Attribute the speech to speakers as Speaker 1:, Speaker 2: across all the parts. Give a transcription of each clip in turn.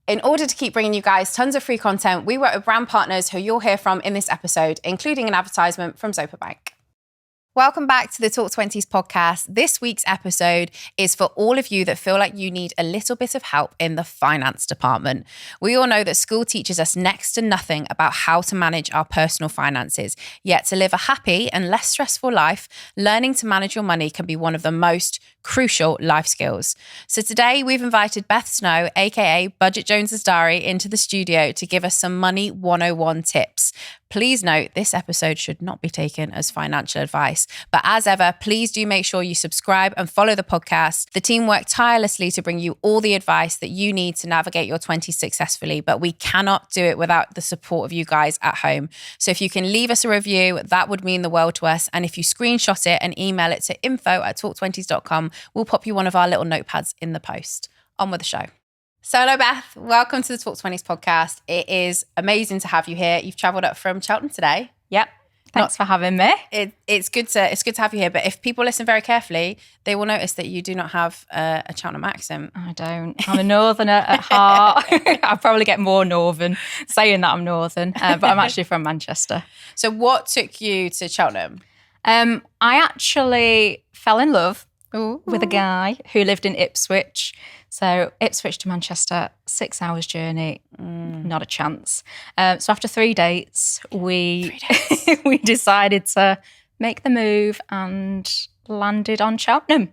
Speaker 1: In order to keep bringing you guys tons of free content, we work with brand partners who you'll hear from in this episode, including an advertisement from Zopa Bank. Welcome back to the Talk 20s podcast. This week's episode is for all of you that feel like you need a little bit of help in the finance department. We all know that school teaches us next to nothing about how to manage our personal finances. Yet to live a happy and less stressful life, learning to manage your money can be one of the most crucial life skills. So today we've invited Beth Snow, aka Budget Jones's Diary, into the studio to give us some money 101 tips. Please note, this episode should not be taken as financial advice. But as ever, please do make sure you subscribe and follow the podcast. The team work tirelessly to bring you all the advice that you need to navigate your 20s successfully, but we cannot do it without the support of you guys at home. So if you can leave us a review, that would mean the world to us. And if you screenshot it and email it to info@talk20s.com, we'll pop you one of our little notepads in the post. On with the show. So hello, Beth. Welcome to the Talk 20s podcast. It is amazing to have you here. You've travelled up from Cheltenham today.
Speaker 2: Yep. Thanks for having me.
Speaker 1: It's good to have you here. But if people listen very carefully, they will notice that you do not have a Cheltenham accent.
Speaker 2: I don't. I'm a northerner at heart. I probably get more northern saying that I'm northern, but I'm actually from Manchester.
Speaker 1: So what took you to Cheltenham?
Speaker 2: I actually fell in love with a guy who lived in Ipswich. So Ipswich to Manchester, 6 hours journey, not a chance. So after 3 dates, we decided to make the move and landed on Cheltenham.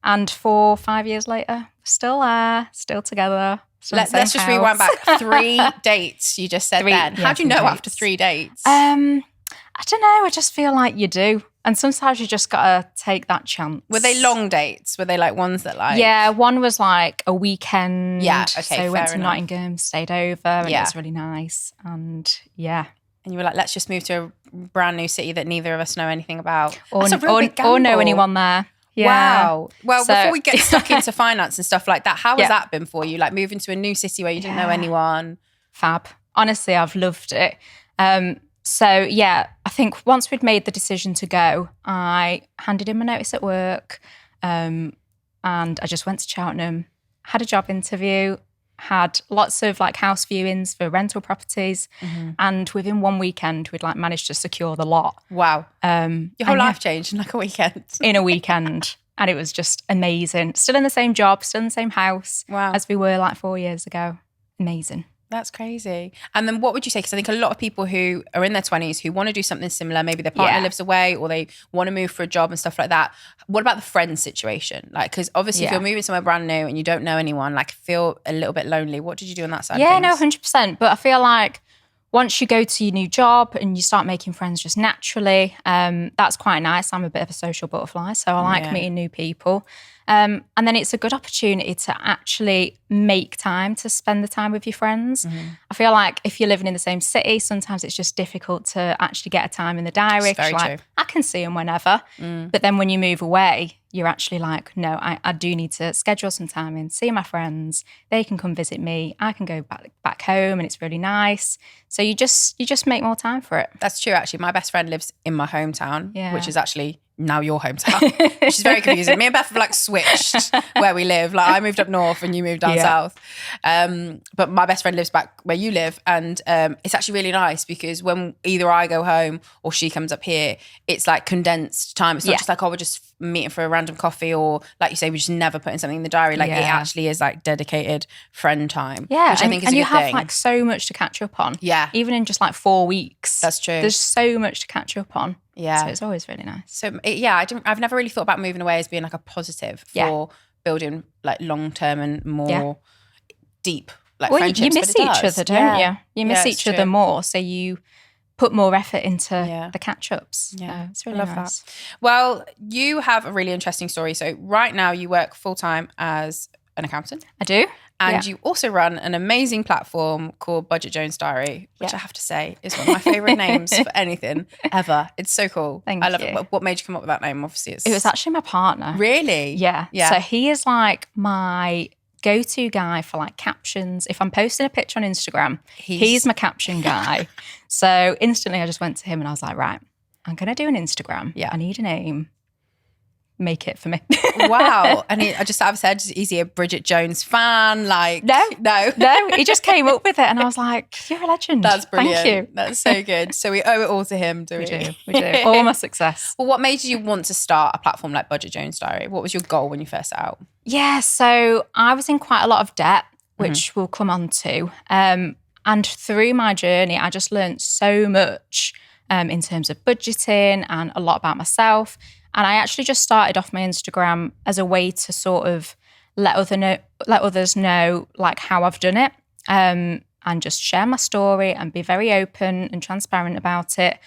Speaker 2: And 4 or 5 years later, we're still there, still together.
Speaker 1: Let's just rewind back. 3 dates, you just said then. How do you know after 3 dates?
Speaker 2: I don't know. I just feel like you do. And sometimes you just got to take that chance.
Speaker 1: Were they long dates? Were they like ones that like...
Speaker 2: Yeah, one was like a weekend.
Speaker 1: Yeah, okay,
Speaker 2: so we went to
Speaker 1: enough.
Speaker 2: Nottingham, stayed over, and it was really nice. And yeah.
Speaker 1: And you were like, let's just move to a brand new city that neither of us know anything about.
Speaker 2: Or,
Speaker 1: That's a real big gamble.
Speaker 2: Or know anyone there. Yeah.
Speaker 1: Wow. Well, before we get stuck into finance and stuff like that, how has that been for you? Like moving to a new city where you didn't know anyone?
Speaker 2: Fab. Honestly, I've loved it. So yeah, I think once we'd made the decision to go, I handed in my notice at work, and I just went to Cheltenham, had a job interview, had lots of like house viewings for rental properties, and within one weekend we'd like managed to secure the lot.
Speaker 1: Wow. Your whole life changed in like a weekend.
Speaker 2: In a weekend. And it was just amazing. Still in the same job, still in the same house as we were like 4 years ago. Amazing.
Speaker 1: That's crazy. And then what would you say? Because I think a lot of people who are in their 20s who want to do something similar, maybe their partner lives away or they want to move for a job and stuff like that. What about the friend situation? Like, because obviously if you're moving somewhere brand new and you don't know anyone, like feel a little bit lonely. What did you do on that side of things?
Speaker 2: 100%. But I feel like once you go to your new job and you start making friends just naturally, that's quite nice. I'm a bit of a social butterfly, so I like meeting new people. And then it's a good opportunity to actually make time to spend the time with your friends. I feel like if you're living in the same city, sometimes it's just difficult to actually get a time in the diary.
Speaker 1: Very true.
Speaker 2: I can see them whenever. But then when you move away, you're actually like, no, I do need to schedule some time in, see my friends. They can come visit me. I can go back home and it's really nice. So you just make more time for it.
Speaker 1: That's true, actually. My best friend lives in my hometown, which is actually now your hometown, which is very confusing. Me and Beth have like switched where we live. Like I moved up north and you moved down south. But my best friend lives back where you live. And it's actually really nice because when either I go home or she comes up here, it's like condensed time. It's not just like, oh, we're just meeting for a random coffee or like you say, we just never putting something in the diary. Like it actually is like dedicated friend time.
Speaker 2: Yeah.
Speaker 1: Which I think is a good thing.
Speaker 2: And you have like so much to catch up on.
Speaker 1: Yeah.
Speaker 2: Even in just like 4 weeks.
Speaker 1: That's true.
Speaker 2: There's so much to catch up on.
Speaker 1: Yeah.
Speaker 2: So it's always really nice.
Speaker 1: So I've never really thought about moving away as being like a positive for building like long-term and more deep like friendships.
Speaker 2: You miss each other, don't you? You miss each other more. So you put more effort into the catch-ups.
Speaker 1: Yeah,
Speaker 2: it's really nice.
Speaker 1: That. Well, you have a really interesting story. So right now you work full-time as an accountant.
Speaker 2: I do.
Speaker 1: And you also run an amazing platform called Budget Jones Diary, which I have to say is one of my favourite names for anything ever. It's so cool.
Speaker 2: I love
Speaker 1: it. What made you come up with that name? Obviously,
Speaker 2: it was actually my partner.
Speaker 1: Really?
Speaker 2: Yeah. So he is like my go-to guy for like captions. If I'm posting a picture on Instagram, he's my caption guy. So instantly I just went to him and I was like, right, I'm going to do an Instagram. Yeah. I need a name. make it for me.
Speaker 1: Wow. And I just out of said, is he a Bridget Jones fan? Like,
Speaker 2: no, he just came up with it and I was like, you're a legend.
Speaker 1: That's brilliant.
Speaker 2: Thank you.
Speaker 1: That's so good. So we owe it all to him, do we?
Speaker 2: We do. All my success.
Speaker 1: Well, what made you want to start a platform like Budget Jones Diary? What was your goal when you first set out?
Speaker 2: Yeah, so I was in quite a lot of debt, which we'll come on to. And through my journey, I just learned so much in terms of budgeting and a lot about myself. And I actually just started off my Instagram as a way to sort of let others know like how I've done it, and just share my story and be very open and transparent about it.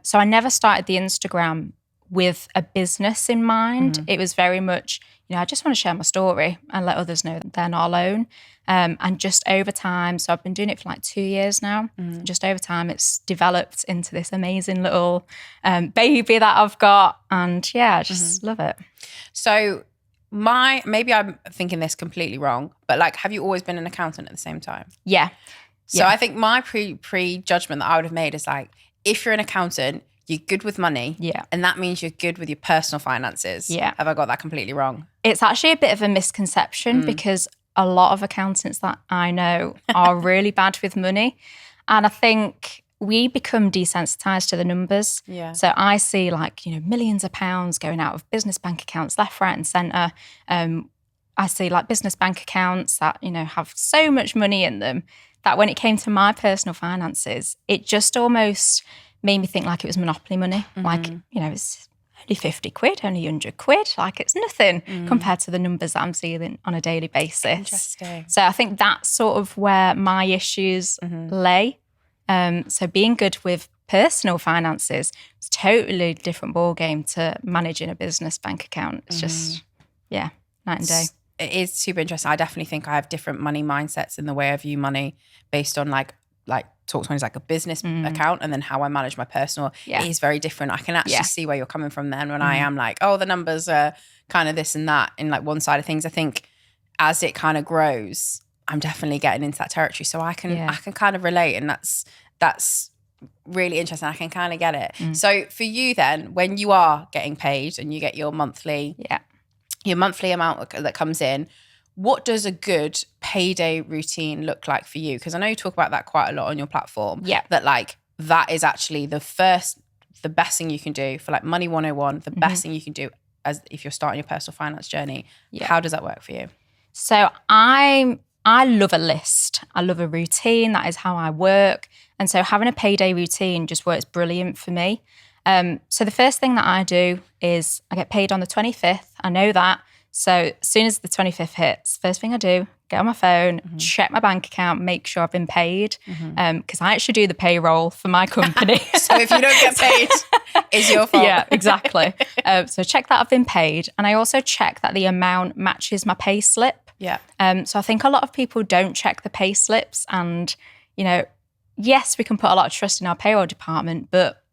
Speaker 2: So I never started the Instagram with a business in mind. It was very much, I just want to share my story and let others know that they're not alone. And just over time, so I've been doing it for like 2 years now. Just over time, it's developed into this amazing little baby that I've got. And yeah, I just love it.
Speaker 1: So maybe I'm thinking this completely wrong, but like, have you always been an accountant at the same time?
Speaker 2: Yeah.
Speaker 1: So I think my pre-judgment that I would have made is like, if you're an accountant, you're good with money.
Speaker 2: Yeah.
Speaker 1: And that means you're good with your personal finances.
Speaker 2: Yeah.
Speaker 1: Have I got that completely wrong?
Speaker 2: It's actually a bit of a misconception because a lot of accountants that I know are really bad with money. And I think we become desensitized to the numbers.
Speaker 1: Yeah.
Speaker 2: So I see like, millions of pounds going out of business bank accounts left, right and centre. I see like business bank accounts that, have so much money in them that when it came to my personal finances, it just almost made me think like it was monopoly money. Like, it's only 50 quid, only 100 quid. Like it's nothing compared to the numbers that I'm seeing on a daily basis.
Speaker 1: Interesting.
Speaker 2: So I think that's sort of where my issues lay. So being good with personal finances is a totally different ballgame to managing a business bank account. It's just, night and day.
Speaker 1: It is super interesting. I definitely think I have different money mindsets in the way I view money based on like Talk20 is like a business account, and then how I manage my personal is very different. I can actually see where you're coming from then when I am like, oh, the numbers are kind of this and that in like one side of things. I think as it kind of grows, I'm definitely getting into that territory. So I can kind of relate, and that's really interesting. I can kind of get it. So for you then, when you are getting paid and you get your monthly amount that comes in, what does a good payday routine look like for you? Because I know you talk about that quite a lot on your platform.
Speaker 2: Yeah.
Speaker 1: That like, that is actually the best thing you can do for like Money 101, the best thing you can do as if you're starting your personal finance journey. Yeah. How does that work for you?
Speaker 2: So I love a list. I love a routine. That is how I work. And so having a payday routine just works brilliant for me. So the first thing that I do is I get paid on the 25th. I know that. So as soon as the 25th hits, first thing I do, get on my phone, check my bank account, make sure I've been paid. Because I actually do the payroll for my company.
Speaker 1: So if you don't get paid, it's your fault.
Speaker 2: Yeah, exactly. So check that I've been paid. And I also check that the amount matches my pay slip.
Speaker 1: Yeah.
Speaker 2: So I think a lot of people don't check the pay slips. And, yes, we can put a lot of trust in our payroll department, but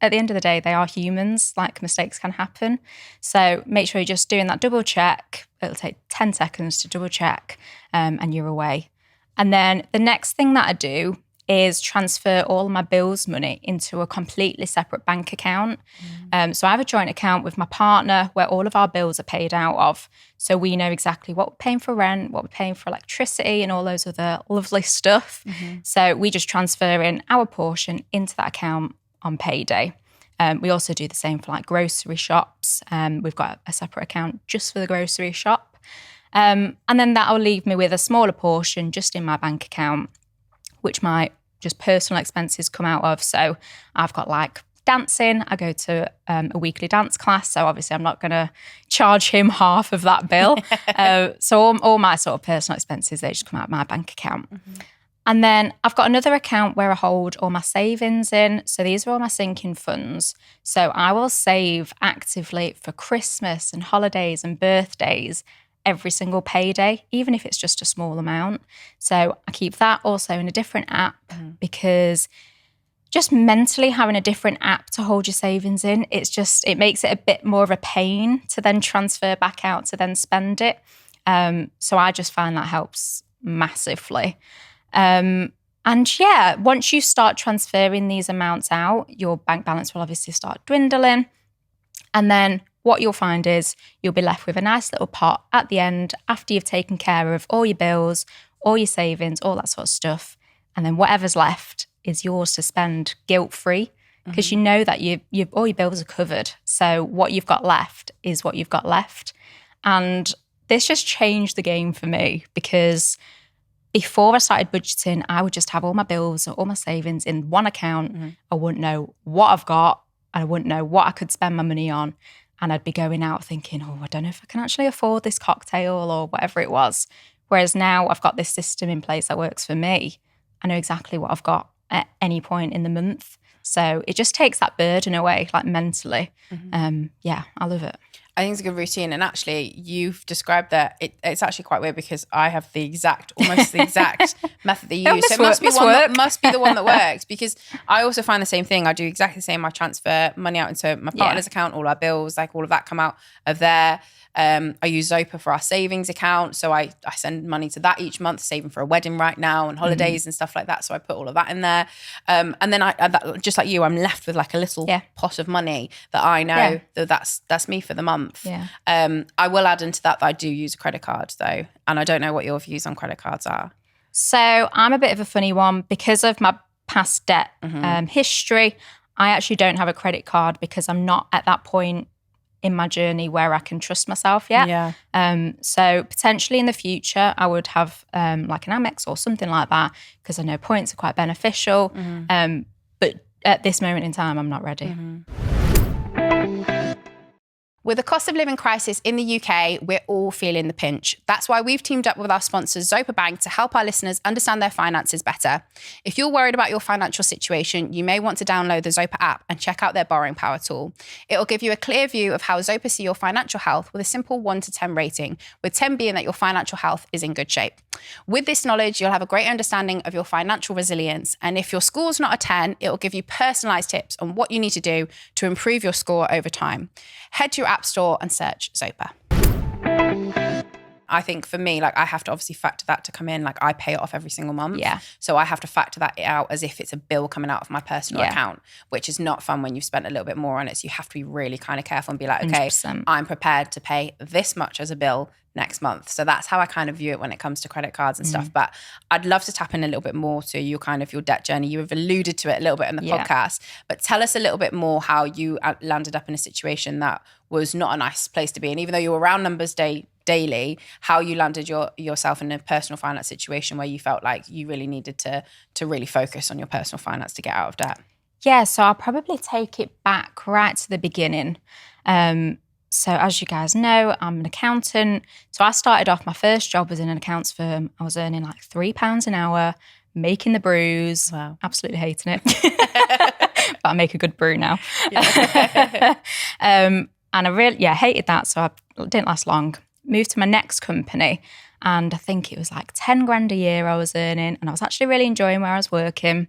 Speaker 2: at the end of the day, they are humans, like mistakes can happen. So make sure you're just doing that double check. It'll take 10 seconds to double check and you're away. And then the next thing that I do is transfer all my bills money into a completely separate bank account. So I have a joint account with my partner where all of our bills are paid out of. So we know exactly what we're paying for rent, what we're paying for electricity and all those other lovely stuff. So we just transfer in our portion into that account on payday. We also do the same for like grocery shops. We've got a separate account just for the grocery shop. And then that'll leave me with a smaller portion just in my bank account, which my just personal expenses come out of. So I've got like dancing. I go to a weekly dance class. So obviously I'm not going to charge him half of that bill. So all my sort of personal expenses, they just come out of my bank account. And then I've got another account where I hold all my savings in. So these are all my sinking funds. So I will save actively for Christmas and holidays and birthdays every single payday, even if it's just a small amount. So I keep that also in a different app because just mentally having a different app to hold your savings in, it makes it a bit more of a pain to then transfer back out to then spend it. So I just find that helps massively. And yeah, once you start transferring these amounts out, your bank balance will obviously start dwindling. And then what you'll find is you'll be left with a nice little pot at the end after you've taken care of all your bills, all your savings, all that sort of stuff. And then whatever's left is yours to spend guilt-free, because you know that all your bills are covered. So what you've got left is what you've got left. And this just changed the game for me, because before I started budgeting, I would just have all my bills and all my savings in one account. I wouldn't know what I've got, and I wouldn't know what I could spend my money on. And I'd be going out thinking, oh, I don't know if I can actually afford this cocktail or whatever it was. Whereas now I've got this system in place that works for me. I know exactly what I've got at any point in the month. So it just takes that burden away, like mentally. Yeah, I love it.
Speaker 1: I think it's a good routine. And actually, you've described that it's actually quite weird, because I have almost the exact method that you use. So it must be the one that works, because I also find the same thing. I do exactly the same. I transfer money out into my partner's account, all our bills, like all of that come out of there. I use Zopa for our savings account. So I send money to that each month, saving for a wedding right now and holidays and stuff like that. So I put all of that in there. And then just like you, I'm left with like a little pot of money that I know that's me for the month.
Speaker 2: Yeah.
Speaker 1: I will add into that I do use a credit card though. And I don't know what your views on credit cards are.
Speaker 2: So I'm a bit of a funny one because of my past debt history. I actually don't have a credit card because I'm not at that point in my journey where I can trust myself yet.
Speaker 1: Yeah.
Speaker 2: So potentially in the future, I would have like an Amex or something like that, because I know points are quite beneficial. But at this moment in time, I'm not ready.
Speaker 1: With the cost of living crisis in the UK, we're all feeling the pinch. That's why we've teamed up with our sponsors, Zopa Bank, to help our listeners understand their finances better. If you're worried about your financial situation, you may want to download the Zopa app and check out their borrowing power tool. It'll give you a clear view of how Zopa see your financial health with a simple 1 to 10 rating, with 10 being that your financial health is in good shape. With this knowledge, you'll have a great understanding of your financial resilience. And if your score's not a 10, it'll give you personalized tips on what you need to do to improve your score over time. Head to your app store and search Zopa. I think for me, like I have to obviously factor that to come in. Like I pay it off every single month.
Speaker 2: Yeah.
Speaker 1: So I have to factor that out as if it's a bill coming out of my personal account, which is not fun when you've spent a little bit more on it. So you have to be really kind of careful and be like, okay,
Speaker 2: 100%.
Speaker 1: I'm prepared to pay this much as a bill next month. So that's how I kind of view it when it comes to credit cards and stuff. But I'd love to tap in a little bit more to your debt journey. You have alluded to it a little bit in the podcast, but tell us a little bit more how you landed up in a situation that was not a nice place to be. And even though you were around numbers daily, how you landed yourself in a personal finance situation where you felt like you really needed to really focus on your personal finance to get out of debt.
Speaker 2: Yeah, so I'll probably take it back right to the beginning. So as you guys know, I'm an accountant. So I started off, my first job was in an accounts firm. I was earning like £3 an hour, making the brews.
Speaker 1: Wow.
Speaker 2: Absolutely hating it. But I make a good brew now. Yeah. And I really, hated that. So it didn't last long. Moved to my next company. And I think it was like 10 grand a year I was earning. And I was actually really enjoying where I was working.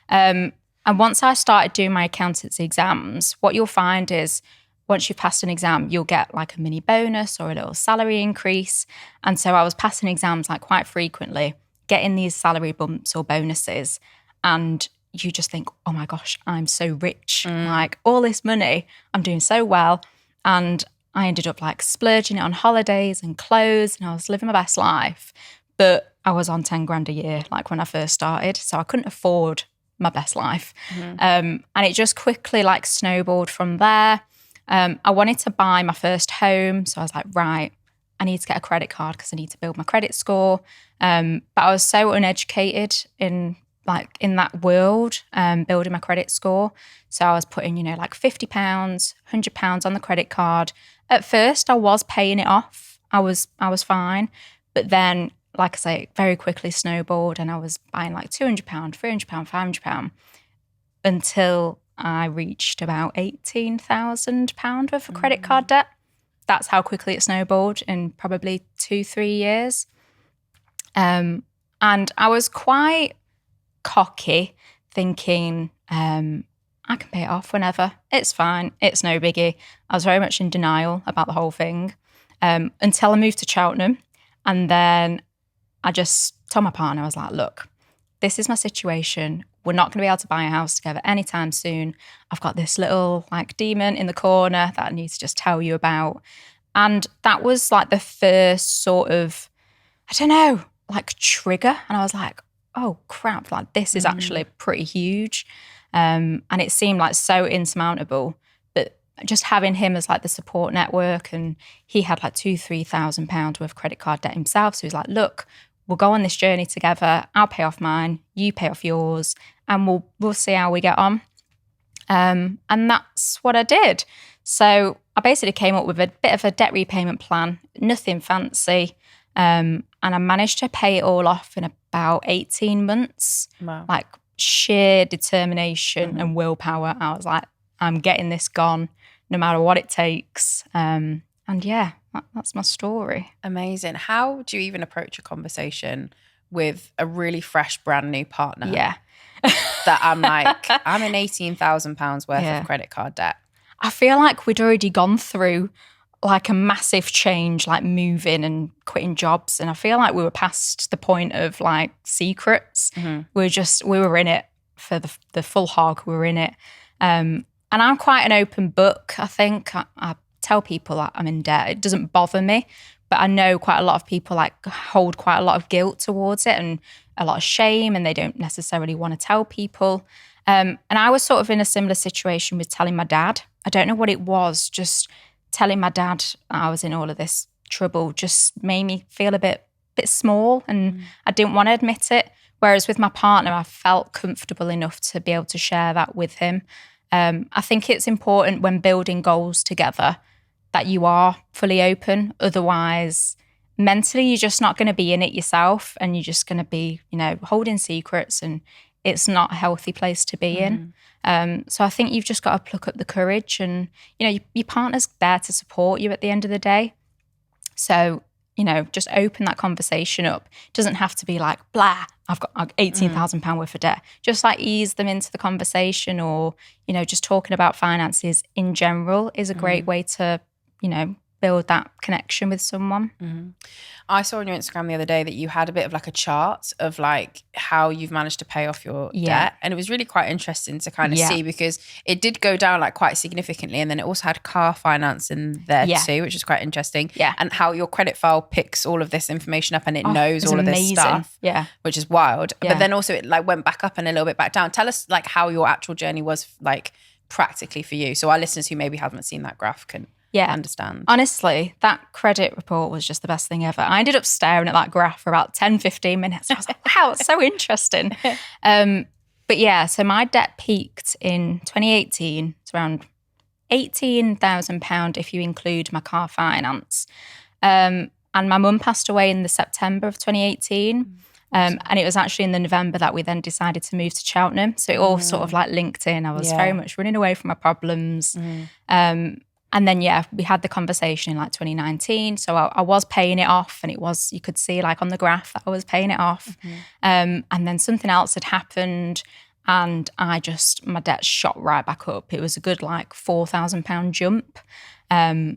Speaker 2: And once I started doing my accountancy exams, what you'll find is once you've passed an exam, you'll get like a mini bonus or a little salary increase. And so I was passing exams like quite frequently, getting these salary bumps or bonuses. And you just think, oh my gosh, I'm so rich. Like all this money, I'm doing so well. And I ended up like splurging it on holidays and clothes, and I was living my best life. But I was on 10 grand a year, like when I first started. So I couldn't afford my best life. And it just quickly like snowballed from there. I wanted to buy my first home. So I was like, right, I need to get a credit card because I need to build my credit score. But I was so uneducated in that world, building my credit score. So I was putting, like £50, £100 on the credit card. At first, I was paying it off. I was fine. But then, like I say, it very quickly snowballed, and I was buying like £200, £300, £500 until I reached about £18,000 worth of credit card debt. That's how quickly it snowballed in probably 2-3 years. And I was quite cocky, thinking, I can pay it off whenever. It's fine. It's no biggie. I was very much in denial about the whole thing until I moved to Cheltenham. And then I just told my partner, I was like, look, this is my situation. we're not going to be able to buy a house together anytime soon. I've got this little like demon in the corner that I need to just tell you about. And that was like the first sort of, I don't know, like trigger. And I was like, oh crap, like this is actually pretty huge. And it seemed like so insurmountable. But just having him as like the support network, and he had like £2,000-3,000 worth of credit card debt himself. So he was like, look, we'll go on this journey together. I'll pay off mine, you pay off yours, and we'll see how we get on. And that's what I did. So I basically came up with a bit of a debt repayment plan, nothing fancy. And I managed to pay it all off in about 18 months.
Speaker 1: Wow.
Speaker 2: Like sheer determination and willpower. I was like, I'm getting this gone no matter what it takes. And yeah, that's my story.
Speaker 1: Amazing. How do you even approach a conversation with a really fresh, brand new partner?
Speaker 2: Yeah.
Speaker 1: That I'm in £18,000 worth of credit card debt.
Speaker 2: I feel like we'd already gone through like a massive change, like moving and quitting jobs. And I feel like we were past the point of like secrets. We were in it for the full hog. We were in it. And I'm quite an open book, I think. I tell people that I'm in debt. It doesn't bother me. But I know quite a lot of people like hold quite a lot of guilt towards it and a lot of shame, and they don't necessarily want to tell people. And I was sort of in a similar situation with telling my dad. I don't know what it was, just telling my dad I was in all of this trouble just made me feel a bit small, and I didn't want to admit it. Whereas with my partner, I felt comfortable enough to be able to share that with him. I think it's important when building goals together that you are fully open. Otherwise, mentally, you're just not going to be in it yourself, and you're just going to be, holding secrets, and it's not a healthy place to be in. So I think you've just got to pluck up the courage, and, your partner's there to support you at the end of the day. So, just open that conversation up. It doesn't have to be like, blah, I've got £18,000 worth of debt. Just like ease them into the conversation, or, just talking about finances in general is a great way to, build that connection with someone.
Speaker 1: I saw on your Instagram the other day that you had a bit of like a chart of like how you've managed to pay off your debt. And it was really quite interesting to kind of see, because it did go down like quite significantly. And then it also had car finance in there too, which is quite interesting.
Speaker 2: Yeah.
Speaker 1: And how your credit file picks all of this information up, and it knows all of this
Speaker 2: amazing
Speaker 1: stuff.
Speaker 2: Yeah.
Speaker 1: Which is wild.
Speaker 2: Yeah.
Speaker 1: But then also it like went back up and a little bit back down. Tell us like how your actual journey was like practically for you, so our listeners who maybe haven't seen that graph can understand.
Speaker 2: Honestly, that credit report was just the best thing ever. I ended up staring at that graph for about 10-15 minutes. I was like, wow, it's so interesting. But yeah, so my debt peaked in 2018. It's around £18,000 if you include my car finance. And my mum passed away in the September of 2018. And it was actually in the November that we then decided to move to Cheltenham. So it all sort of like linked in. I was very much running away from my problems. And then, we had the conversation in like 2019. So I was paying it off, and it was, you could see like on the graph that I was paying it off. And then something else had happened, and my debt shot right back up. It was a good like £4,000 jump. And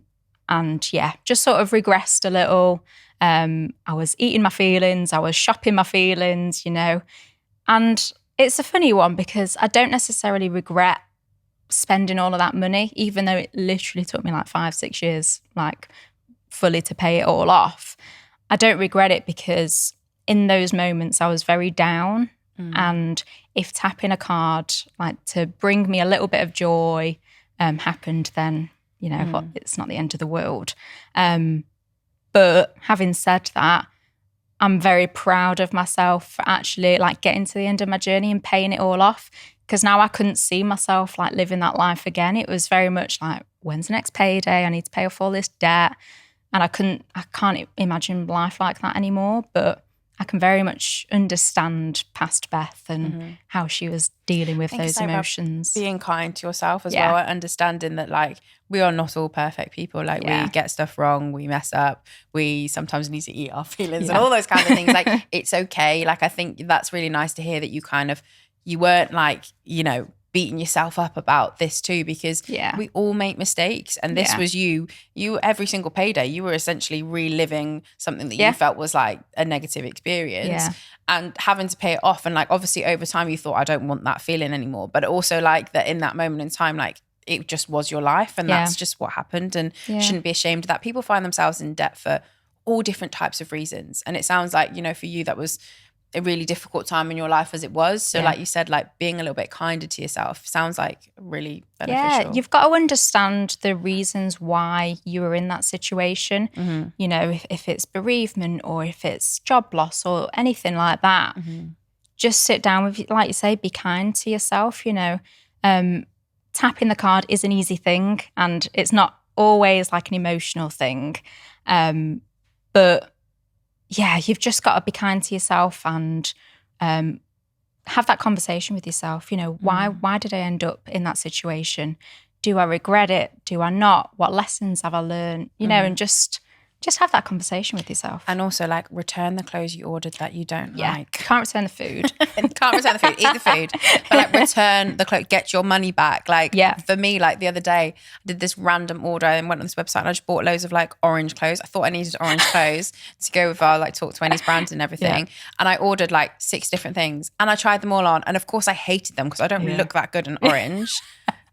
Speaker 2: just sort of regressed a little. I was eating my feelings. I was shopping my feelings, And it's a funny one, because I don't necessarily regret spending all of that money, even though it literally took me like 5-6 years, like fully to pay it all off. I don't regret it, because in those moments I was very down. And if tapping a card like to bring me a little bit of joy happened, then, it's not the end of the world. But having said that, I'm very proud of myself for actually like getting to the end of my journey and paying it all off. Because now I couldn't see myself like living that life again. It was very much like, when's the next payday? I need to pay off all this debt. And I can't imagine life like that anymore. But I can very much understand past Beth and how she was dealing with those emotions.
Speaker 1: Being kind to yourself as well, understanding that like we are not all perfect people. Like we get stuff wrong, we mess up, we sometimes need to eat our feelings and all those kinds of things. Like it's okay. Like I think that's really nice to hear that you weren't like, beating yourself up about this too, because we all make mistakes. And this was you every single payday, you were essentially reliving something that you felt was like a negative experience and having to pay it off. And like, obviously over time you thought, I don't want that feeling anymore. But also like that in that moment in time, like it just was your life and that's just what happened, and shouldn't be ashamed of that. People find themselves in debt for all different types of reasons. And it sounds like, you know, for you, that was a really difficult time in your life as it was. So like you said, like being a little bit kinder to yourself sounds like really beneficial.
Speaker 2: Yeah, you've got to understand the reasons why you were in that situation. You know, if it's bereavement or if it's job loss or anything like that, just sit down with, like you say, be kind to yourself. You know, tapping the card is an easy thing and it's not always like an emotional thing. But yeah, you've just got to be kind to yourself and have that conversation with yourself. You know, why did I end up in that situation? Do I regret it? Do I not? What lessons have I learned? You know, and just have that conversation with yourself.
Speaker 1: And also like return the clothes you ordered that you don't like.
Speaker 2: Can't return the food.
Speaker 1: Can't return the food, eat the food. But like return the clothes, get your money back. Like for me, like the other day, I did this random order and went on this website and I just bought loads of like orange clothes. I thought I needed orange clothes to go with our like Talk 20s brand and everything. And I ordered like 6 different things and I tried them all on. And of course I hated them because I don't look that good in orange.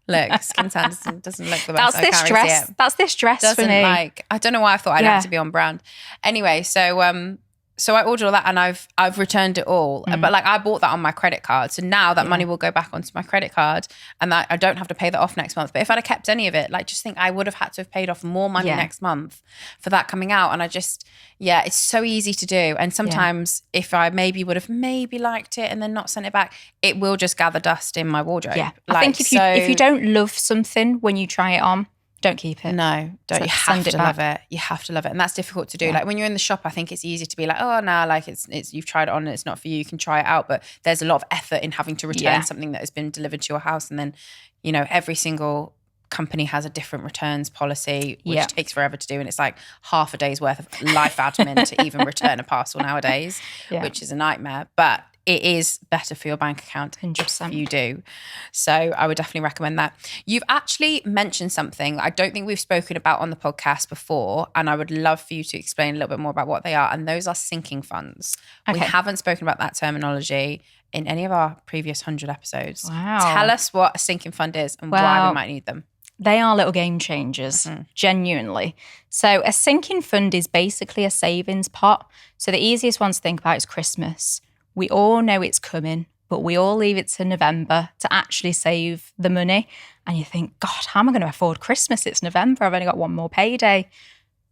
Speaker 1: Look, skin tan doesn't look the best.
Speaker 2: That's this dress. That's this dress for me.
Speaker 1: Like, I don't know why I thought I'd have to be on brand. Anyway, so I ordered all that and I've returned it all. But like I bought that on my credit card. So now that money will go back onto my credit card and that I don't have to pay that off next month. But if I'd have kept any of it, like just think I would have had to have paid off more money next month for that coming out. And I just, it's so easy to do. And sometimes if I maybe would have liked it and then not sent it back, it will just gather dust in my wardrobe.
Speaker 2: Yeah. I think if you don't love something when you try it on, don't keep it.
Speaker 1: No, don't. You have to love it. You have to love it. And that's difficult to do. Like when you're in the shop, I think it's easy to be like, oh, no, like it's you've tried it on and it's not for you. You can try it out. But there's a lot of effort in having to return something that has been delivered to your house. And then, you know, every single company has a different returns policy, which takes forever to do. And it's like half a day's worth of life admin to even return a parcel nowadays, which is a nightmare. But it is better for your bank account
Speaker 2: 100%.
Speaker 1: if you do. So I would definitely recommend that. You've actually mentioned something I don't think we've spoken about on the podcast before, and I would love for you to explain a little bit more about what they are, and those are sinking funds. Okay. We haven't spoken about that terminology in any of our previous 100 episodes.
Speaker 2: Wow.
Speaker 1: Tell us what a sinking fund is and why we might need them.
Speaker 2: They are little game changers, genuinely. So a sinking fund is basically a savings pot. So the easiest one to think about is Christmas. We all know it's coming, but we all leave it to November to actually save the money. And you think, God, how am I going to afford Christmas? It's November. I've only got one more payday.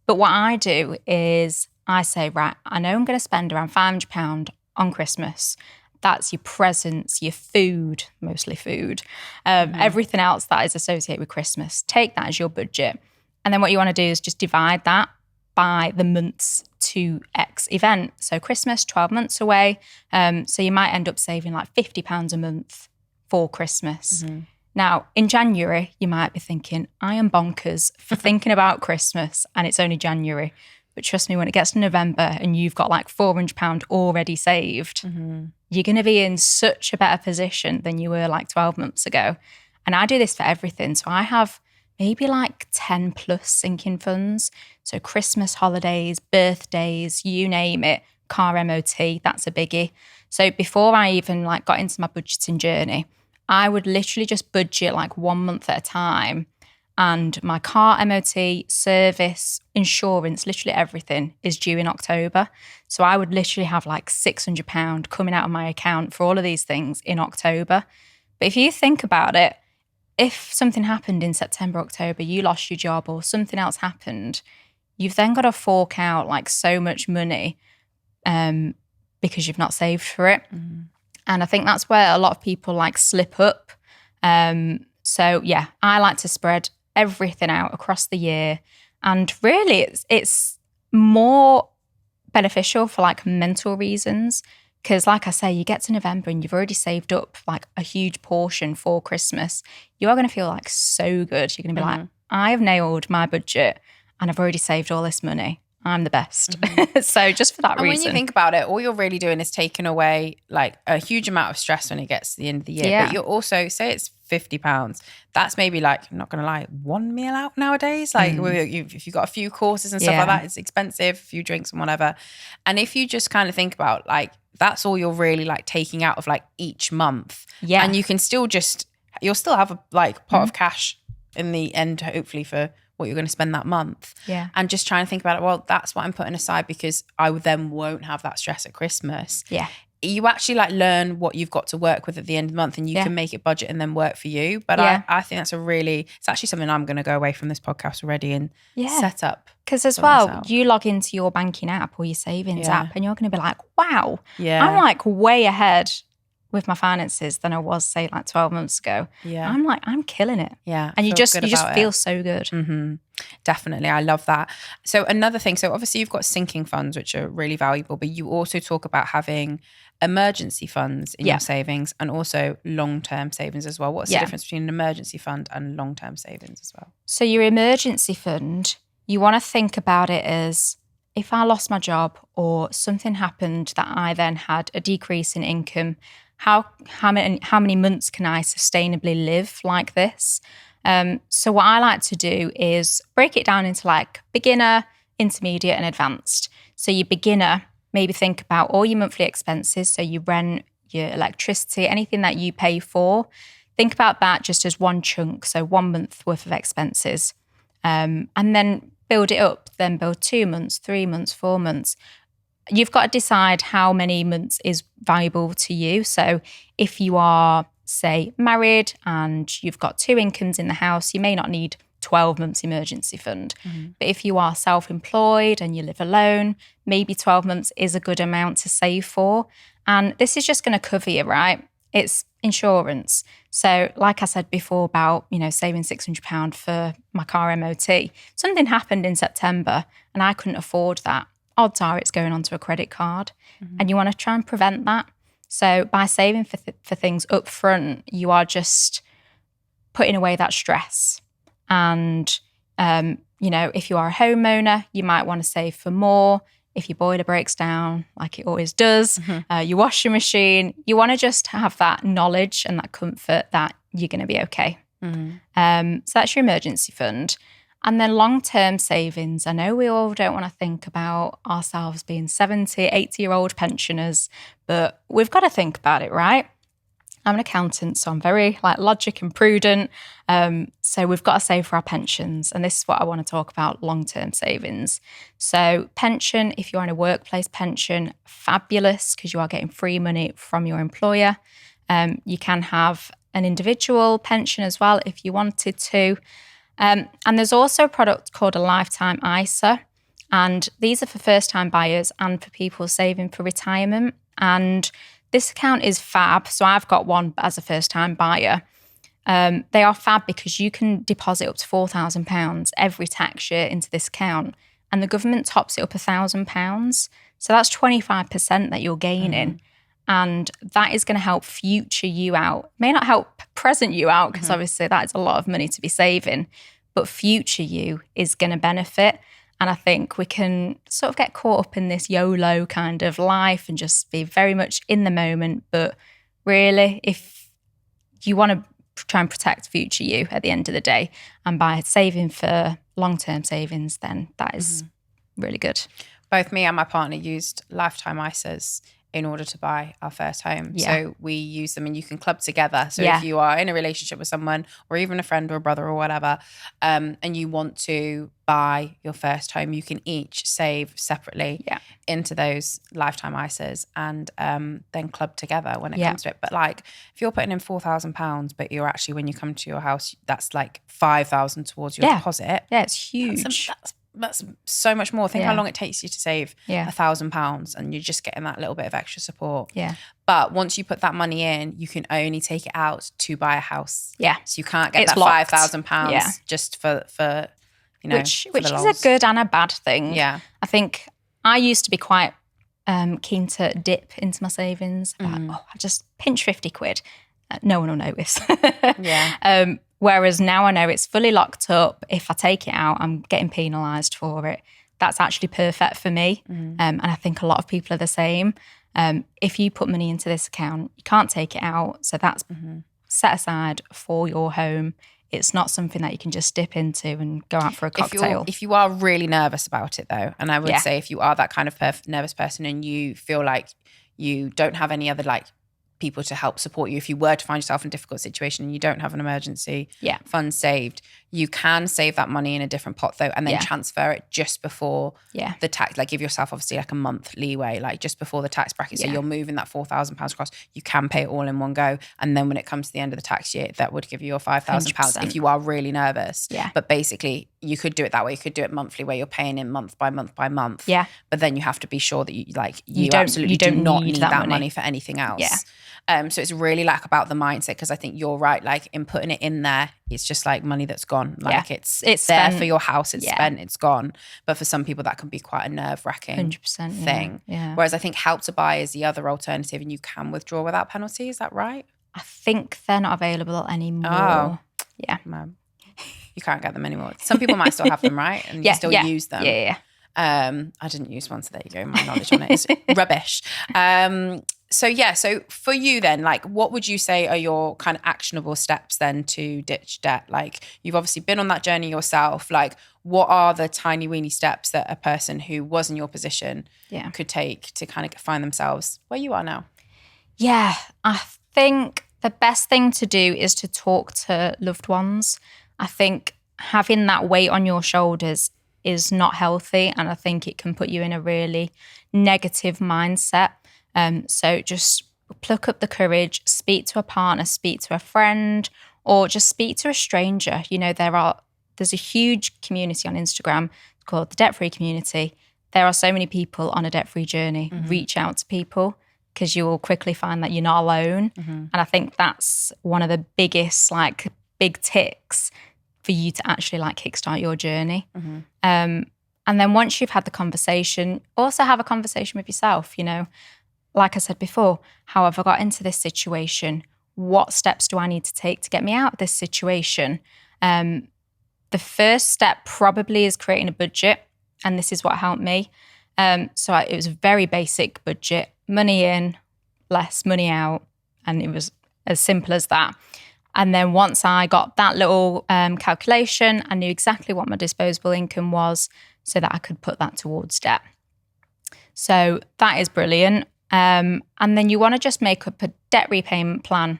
Speaker 2: But what I do is I say, right, I know I'm going to spend around £500 on Christmas. That's your presents, your food, mostly food, everything else that is associated with Christmas. Take that as your budget. And then what you want to do is just divide that by the months to X event. So Christmas, 12 months away. So you might end up saving like £50 a month for Christmas. Now, in January, you might be thinking, I am bonkers for thinking about Christmas and it's only January. But trust me, when it gets to November and you've got like £400 already saved, you're going to be in such a better position than you were like 12 months ago. And I do this for everything. So I have maybe like 10 plus sinking funds. So Christmas, holidays, birthdays, you name it, car MOT, that's a biggie. So before I even like got into my budgeting journey, I would literally just budget like 1 month at a time. And my car MOT, service, insurance, literally everything is due in October. So I would literally have like £600 coming out of my account for all of these things in October. But if you think about it, if something happened in September, October, you lost your job or something else happened, you've then got to fork out like so much money because you've not saved for it. And I think that's where a lot of people like slip up. So yeah, I like to spread everything out across the year. And really it's more beneficial for like mental reasons. Because like I say, you get to November and you've already saved up like a huge portion for Christmas. You are going to feel like so good. You're going to be like, I have nailed my budget and I've already saved all this money. I'm the best. So just for that
Speaker 1: and
Speaker 2: reason.
Speaker 1: when you think about it, all you're really doing is taking away like a huge amount of stress when it gets to the end of the year.
Speaker 2: Yeah.
Speaker 1: But you're also, say it's £50. That's maybe like, I'm not going to lie, one meal out nowadays. Like if you've got a few courses and stuff like that, it's expensive, a few drinks and whatever. And if you just kind of think about like, that's all you're really like taking out of like each month.
Speaker 2: Yeah.
Speaker 1: And you can still you'll still have a like pot of cash in the end, hopefully, for what you're going to spend that month.
Speaker 2: Yeah.
Speaker 1: And just try and think about it. Well, that's what I'm putting aside because I then won't have that stress at Christmas.
Speaker 2: Yeah.
Speaker 1: You actually like learn what you've got to work with at the end of the month and you can make it budget and then work for you. But I think that's it's actually something I'm going to go away from this podcast already and set up.
Speaker 2: Because as well, you log into your banking app or your savings app and you're going to be like, wow, I'm like way ahead with my finances than I was, say, like 12 months ago. Yeah. I'm like, I'm killing it.
Speaker 1: Yeah.
Speaker 2: And you just feel so good.
Speaker 1: Mm-hmm. Definitely. I love that. So another thing, so obviously you've got sinking funds, which are really valuable, but you also talk about having emergency funds in your savings and also long-term savings as well. What's the difference between an emergency fund and long-term savings as well?
Speaker 2: So your emergency fund, you want to think about it as if I lost my job or something happened that I then had a decrease in income, how many months can I sustainably live like this? So what I like to do is break it down into like beginner, intermediate and advanced. So your beginner, maybe think about all your monthly expenses. So your rent, your electricity, anything that you pay for. Think about that just as one chunk. So 1 month worth of expenses. And then build it up, then build 2 months, 3 months, 4 months. You've got to decide how many months is valuable to you. So if you are, say, married and you've got 2 incomes in the house, you may not need 12 months emergency fund. But if you are self-employed and you live alone, maybe 12 months is a good amount to save for. And this is just going to cover you, right? It's insurance. So like I said before about, saving £600 for my car MOT, something happened in September and I couldn't afford that. Odds are it's going onto a credit card and you want to try and prevent that. So by saving for things up front, you are just putting away that stress. And, if you are a homeowner, you might want to save for more. If your boiler breaks down, like it always does, your washing machine, you want to just have that knowledge and that comfort that you're going to be okay. So that's your emergency fund. And then long-term savings. I know we all don't want to think about ourselves being 70, 80-year-old pensioners, but we've got to think about it, right? I'm an accountant, so I'm very logic and prudent. So we've got to save for our pensions. And this is what I want to talk about, long-term savings. So pension, if you're on a workplace pension, fabulous because you are getting free money from your employer. You can have an individual pension as well if you wanted to. And there's also a product called a lifetime ISA. And these are for first-time buyers and for people saving for retirement. And this account is fab. So I've got one as a first-time buyer. They are fab because you can deposit up to £4,000 every tax year into this account. And the government tops it up £1,000. So that's 25% that you're gaining. And that is going to help future you out. It may not help present you out because obviously that is a lot of money to be saving. But future you is going to benefit. And I think we can sort of get caught up in this YOLO kind of life and just be very much in the moment. But really, if you want to try and protect future you at the end of the day, and by saving for long-term savings, then that is really good.
Speaker 1: Both me and my partner used lifetime ISAs in order to buy our first home.
Speaker 2: Yeah.
Speaker 1: So we use them and you can club together. So if you are in a relationship with someone or even a friend or a brother or whatever, and you want to buy your first home, you can each save separately into those lifetime ISAs and then club together when it comes to it. But if you're putting in £4,000, but you're actually, when you come to your house, that's like £5,000 towards your deposit.
Speaker 2: Yeah, it's huge.
Speaker 1: That's so much more. Think how long it takes you to save £1,000 and you're just getting that little bit of extra support.
Speaker 2: Yeah.
Speaker 1: But once you put that money in, you can only take it out to buy a house.
Speaker 2: Yeah.
Speaker 1: So you can't get that £5,000 just for
Speaker 2: which is a good and a bad thing.
Speaker 1: Yeah.
Speaker 2: I think I used to be quite keen to dip into my savings. I just pinch 50 quid. No one will notice. Whereas now I know it's fully locked up. If I take it out, I'm getting penalised for it. that's actually perfect for me. And I think a lot of people are the same. If you put money into this account, you can't take it out. So that's set aside for your home. It's not something that you can just dip into and go out for a cocktail.
Speaker 1: If you are really nervous about it though, and I would say if you are that kind of nervous person and you feel like you don't have any other like people to help support you, if you were to find yourself in a difficult situation and you don't have an emergency fund saved, you can save that money in a different pot though, and then transfer it just before the tax, like give yourself obviously like a month leeway, like just before the tax bracket. So you're moving that £4,000 across, you can pay it all in one go. And then when it comes to the end of the tax year, that would give you your £5,000 if you are really nervous. But basically you could do it that way. You could do it monthly where you're paying in month by month by month. But then you have to be sure that you absolutely do not need that money for anything else. So it's really like about the mindset, because I think you're right, like in putting it in there, it's just like money that's gone. Like it's there spent for your house, it's spent, it's gone. But for some people that can be quite a nerve-wracking
Speaker 2: 100%,
Speaker 1: thing. Whereas I think Help to Buy is the other alternative and you can withdraw without penalty. Is that right?
Speaker 2: I think they're not available anymore.
Speaker 1: Oh.
Speaker 2: Yeah.
Speaker 1: You can't get them anymore. Some people might still have them, right? And you still use them.
Speaker 2: Yeah.
Speaker 1: I didn't use one, so there you go. My knowledge on it is rubbish. So for you then, like what would you say are your kind of actionable steps then to ditch debt? Like you've obviously been on that journey yourself. Like what are the tiny weeny steps that a person who was in your position could take to kind of find themselves where you are now?
Speaker 2: Yeah, I think the best thing to do is to talk to loved ones. I think having that weight on your shoulders is not healthy, and I think it can put you in a really negative mindset. So just pluck up the courage, speak to a partner, speak to a friend, or just speak to a stranger. You know, there's a huge community on Instagram called the Debt Free Community. There are so many people on a debt-free journey. Reach out to people, because you will quickly find that you're not alone. And I think that's one of the biggest, like, big ticks for you to actually, like, kickstart your journey. And then once you've had the conversation, also have a conversation with yourself, you know. Like I said before, how have I got into this situation? What steps do I need to take to get me out of this situation? The first step probably is creating a budget. And this is what helped me. It was a very basic budget, money in, less money out. And it was as simple as that. And then once I got that little calculation, I knew exactly what my disposable income was so that I could put that towards debt. So that is brilliant. And then you want to just make up a debt repayment plan,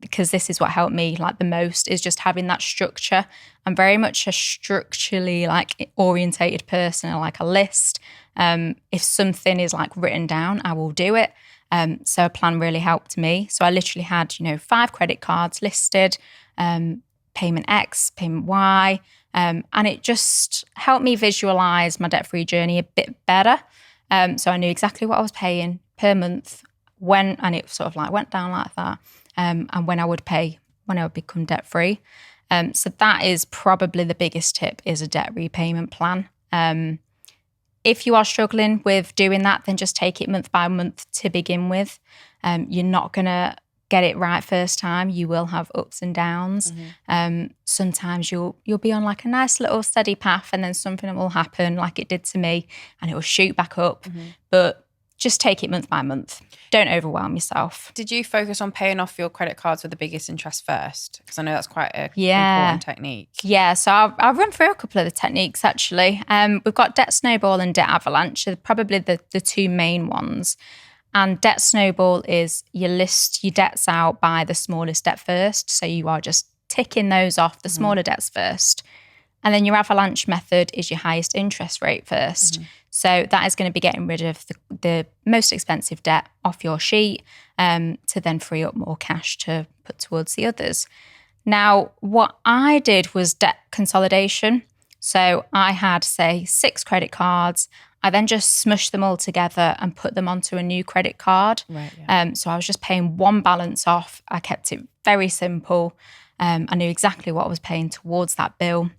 Speaker 2: because this is what helped me like the most, is just having that structure. I'm very much a structurally like orientated person. I like a list. If something is like written down, I will do it. So a plan really helped me. So I literally had, 5 credit cards listed, payment X, payment Y, and it just helped me visualize my debt-free journey a bit better. So I knew exactly what I was paying per month, and it sort of like went down like that, and when I would pay, when I would become debt-free. So that is probably the biggest tip, is a debt repayment plan. If you are struggling with doing that, then just take it month by month to begin with. You're not going to get it right first time. You will have ups and downs. Sometimes you'll be on like a nice little steady path, and then something will happen like it did to me, and it will shoot back up. But just take it month by month. Don't overwhelm yourself.
Speaker 1: Did you focus on paying off your credit cards with the biggest interest first? Because I know that's quite an important technique.
Speaker 2: Yeah, so I'll run through a couple of the techniques actually. We've got Debt Snowball and Debt Avalanche, are probably the two main ones. And Debt Snowball is you list your debts out by the smallest debt first. So you are just ticking those off, the smaller debts first. And then your Avalanche method is your highest interest rate first. So that is going to be getting rid of the most expensive debt off your sheet, to then free up more cash to put towards the others. Now, what I did was debt consolidation. So I had, say, 6 credit cards. I then just smushed them all together and put them onto a new credit card. So I was just paying one balance off. I kept it very simple. I knew exactly what I was paying towards that bill,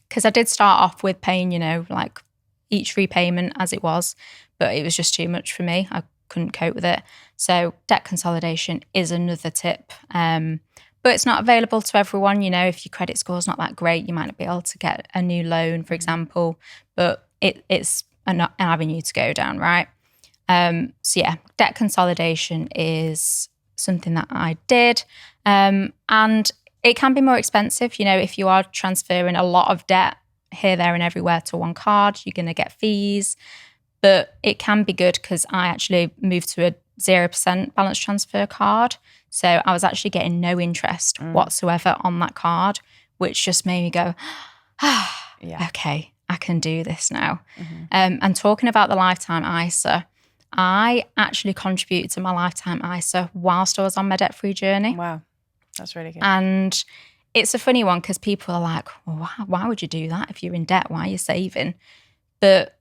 Speaker 2: because I did start off with paying, like each repayment as it was, but it was just too much for me. I couldn't cope with it. So debt consolidation is another tip. But it's not available to everyone. If your credit score's not that great, you might not be able to get a new loan, for example. But it's an avenue to go down, right? So yeah, debt consolidation is something that I did. And it can be more expensive, you know, if you are transferring a lot of debt here, there and everywhere to one card, you're going to get fees. But it can be good because I actually moved to a 0% balance transfer card. So I was actually getting no interest whatsoever on that card, which just made me go, okay, I can do this now. And talking about the lifetime ISA, I actually contributed to my lifetime ISA whilst I was on my debt-free journey.
Speaker 1: Wow, that's really good.
Speaker 2: And it's a funny one because people are like, well, why would you do that if you're in debt? Why are you saving? But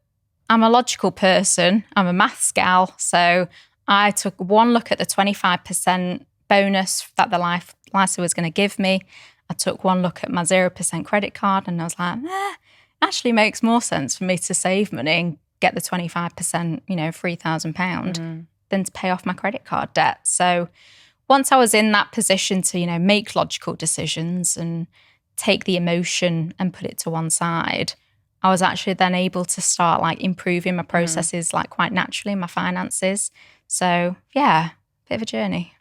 Speaker 2: I'm a logical person. I'm a maths gal. So I took one look at the 25% bonus that the LISA was going to give me. I took one look at my 0% credit card and I was like, actually makes more sense for me to save money and get the 25%, you know, £3,000 than to pay off my credit card debt. So once I was in that position to, you know, make logical decisions and take the emotion and put it to one side, I was actually then able to start like improving my processes like quite naturally, my finances. So yeah, bit of a journey.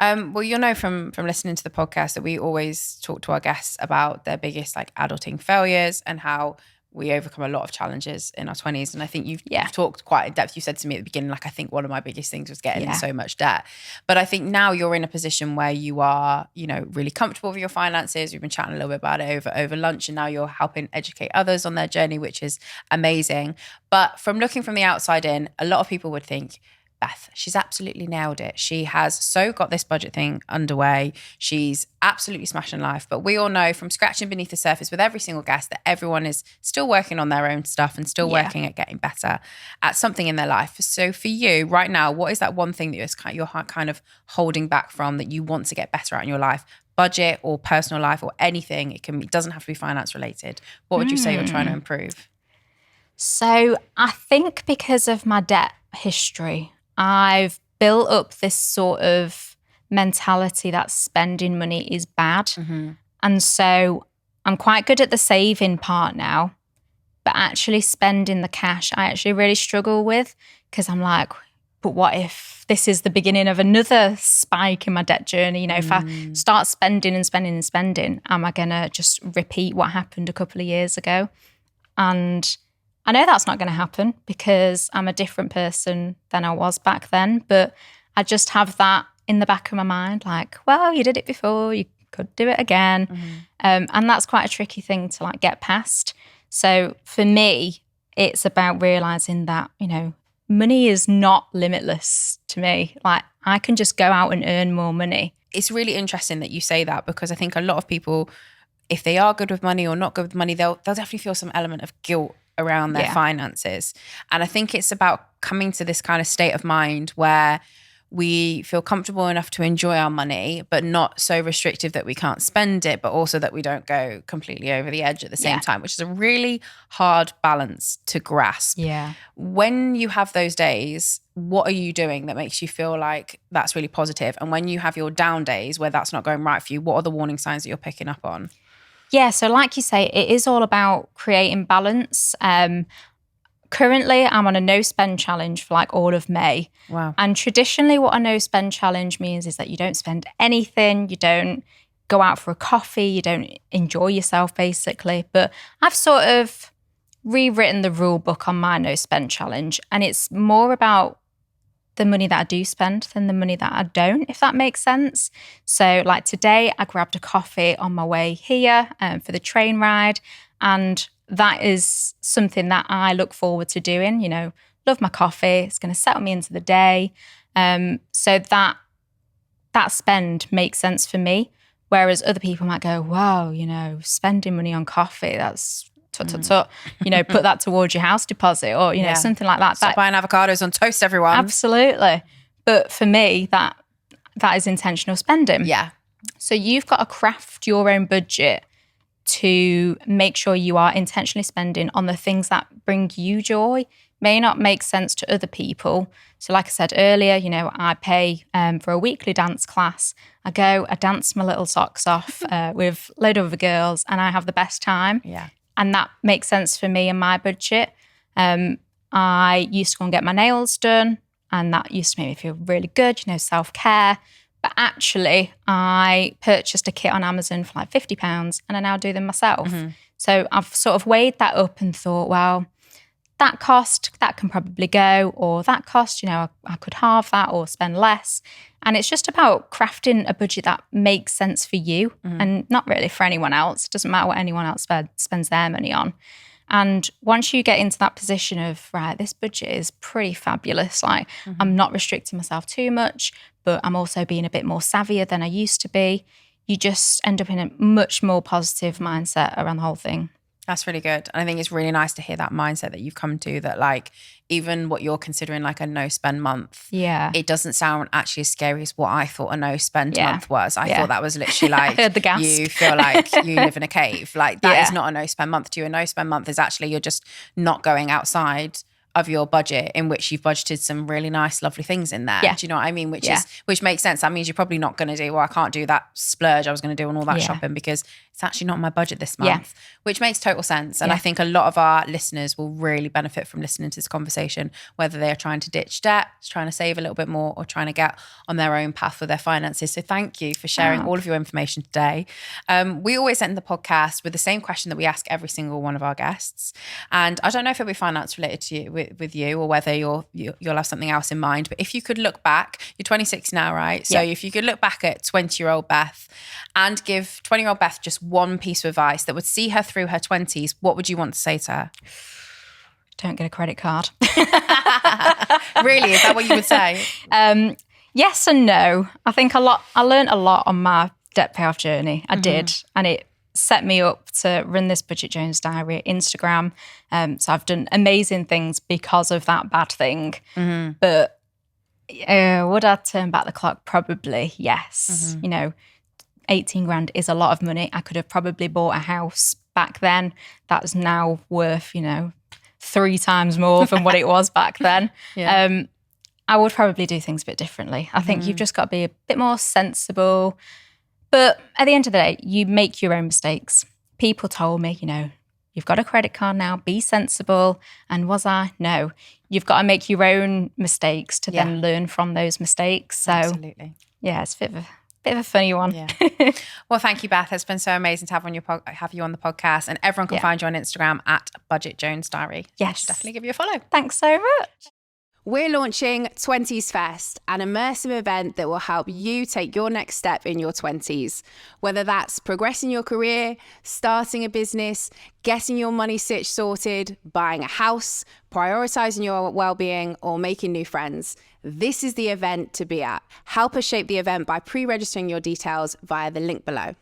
Speaker 1: Well, you'll know from listening to the podcast that we always talk to our guests about their biggest like adulting failures and how we overcome a lot of challenges in our 20s. And I think you've talked quite in depth. You said to me at the beginning, like, I think one of my biggest things was getting in so much debt. But I think now you're in a position where you are, you know, really comfortable with your finances. We've been chatting a little bit about it over lunch, and now you're helping educate others on their journey, which is amazing. But from looking from the outside in, a lot of people would think, Beth, she's absolutely nailed it. She has got this budget thing underway. She's absolutely smashing life. But we all know from scratching beneath the surface with every single guest that everyone is still working on their own stuff and still working at getting better at something in their life. So for you right now, what is that one thing that you're kind of holding back from that you want to get better at in your life? Budget or personal life or anything. It doesn't have to be finance related. What would you say you're trying to improve?
Speaker 2: So I think because of my debt history, I've built up this sort of mentality that spending money is bad. And so I'm quite good at the saving part now, but actually spending the cash, I actually really struggle with because I'm like, but what if this is the beginning of another spike in my debt journey? You know, if I start spending and spending and spending, am I going to just repeat what happened a couple of years ago? And I know that's not going to happen because I'm a different person than I was back then, but I just have that in the back of my mind, like, well, you did it before, you could do it again. And that's quite a tricky thing to like get past. So for me, it's about realizing that, you know, money is not limitless to me. Like I can just go out and earn more money.
Speaker 1: It's really interesting that you say that because I think a lot of people, if they are good with money or not good with money, they'll definitely feel some element of guilt around their finances. And I think it's about coming to this kind of state of mind where we feel comfortable enough to enjoy our money, but not so restrictive that we can't spend it, but also that we don't go completely over the edge at the same time, which is a really hard balance to grasp. When you have those days, what are you doing that makes you feel like that's really positive? And when you have your down days where that's not going right for you, what are the warning signs that you're picking up on?
Speaker 2: Yeah, so like you say, it is all about creating balance. Currently, I'm on a no-spend challenge for like all of May.
Speaker 1: Wow.
Speaker 2: And traditionally, what a no-spend challenge means is that you don't spend anything, you don't go out for a coffee, you don't enjoy yourself, basically. But I've sort of rewritten the rule book on my no-spend challenge, and it's more about the money that I do spend than the money that I don't, if that makes sense. So like today, I grabbed a coffee on my way here for the train ride. And that is something that I look forward to doing. You know, love my coffee. It's going to settle me into the day. So that spend makes sense for me. Whereas other people might go, wow, you know, spending money on coffee, that's you know, put that towards your house deposit or, you know, something like that.
Speaker 1: Stop buying avocados on toast, everyone.
Speaker 2: Absolutely. But for me, that is intentional spending.
Speaker 1: Yeah.
Speaker 2: So you've got to craft your own budget to make sure you are intentionally spending on the things that bring you joy. May not make sense to other people. So like I said earlier, you know, I pay for a weekly dance class. I dance my little socks off with a load of other girls and I have the best time.
Speaker 1: Yeah.
Speaker 2: And that makes sense for me and my budget. I used to go and get my nails done, and that used to make me feel really good, self-care. But actually, I purchased a kit on Amazon for like £50 and I now do them myself. So I've sort of weighed that up and thought, well, that cost, that can probably go, or that cost, I could halve that or spend less. And it's just about crafting a budget that makes sense for you and not really for anyone else. It doesn't matter what anyone else spends their money on. And once you get into that position of, right, this budget is pretty fabulous, like I'm not restricting myself too much, but I'm also being a bit more savvier than I used to be, you just end up in a much more positive mindset around the whole thing.
Speaker 1: That's really good. And I think it's really nice to hear that mindset that you've come to, that like even what you're considering like a no spend month, it doesn't sound actually as scary as what I thought a no spend month was. I thought that was literally like
Speaker 2: I heard the gasp.
Speaker 1: You feel like you live in a cave. Like that is not a no spend month to you. A no spend month is actually you're just not going outside of your budget, in which you've budgeted some really nice, lovely things in there. Do you know what I mean? Which makes sense. That means you're probably not going to do, well, I can't do that splurge I was going to do on all that shopping because it's actually not in my budget this month, which makes total sense. And I think a lot of our listeners will really benefit from listening to this conversation, whether they're trying to ditch debt, trying to save a little bit more, or trying to get on their own path with their finances. So thank you for sharing all of your information today. We always end the podcast with the same question that we ask every single one of our guests. And I don't know if it'll be finance related to you, with you, or whether you'll have something else in mind. But if you could look back, you're 26 now, right? So if you could look back at 20-year-old Beth and give 20-year-old Beth just one piece of advice that would see her through her 20s, what would you want to say to her?
Speaker 2: Don't get a credit card.
Speaker 1: Really? Is that what you would say?
Speaker 2: Yes and no. I think I learned a lot on my debt payoff journey. I did. And it set me up to run this Budget Jones Diary Instagram. So I've done amazing things because of that bad thing. But would I turn back the clock? Probably, yes. 18 grand is a lot of money. I could have probably bought a house back then. That's now worth, 3 times more than what it was back then. I would probably do things a bit differently. I think you've just got to be a bit more sensible. But at the end of the day, you make your own mistakes. People told me, you've got a credit card now, be sensible. And was I? No. You've got to make your own mistakes to then learn from those mistakes. So,
Speaker 1: absolutely.
Speaker 2: Yeah, it's a bit of a funny one.
Speaker 1: Yeah. Well, thank you, Beth. It's been so amazing to have you on the podcast. And everyone can find you on Instagram at Budget Jones Diary.
Speaker 2: Yes.
Speaker 1: Definitely give you a follow.
Speaker 2: Thanks so much.
Speaker 1: We're launching 20s Fest, an immersive event that will help you take your next step in your 20s. Whether that's progressing your career, starting a business, getting your money stitch sorted, buying a house, prioritizing your well-being, or making new friends, this is the event to be at. Help us shape the event by pre-registering your details via the link below.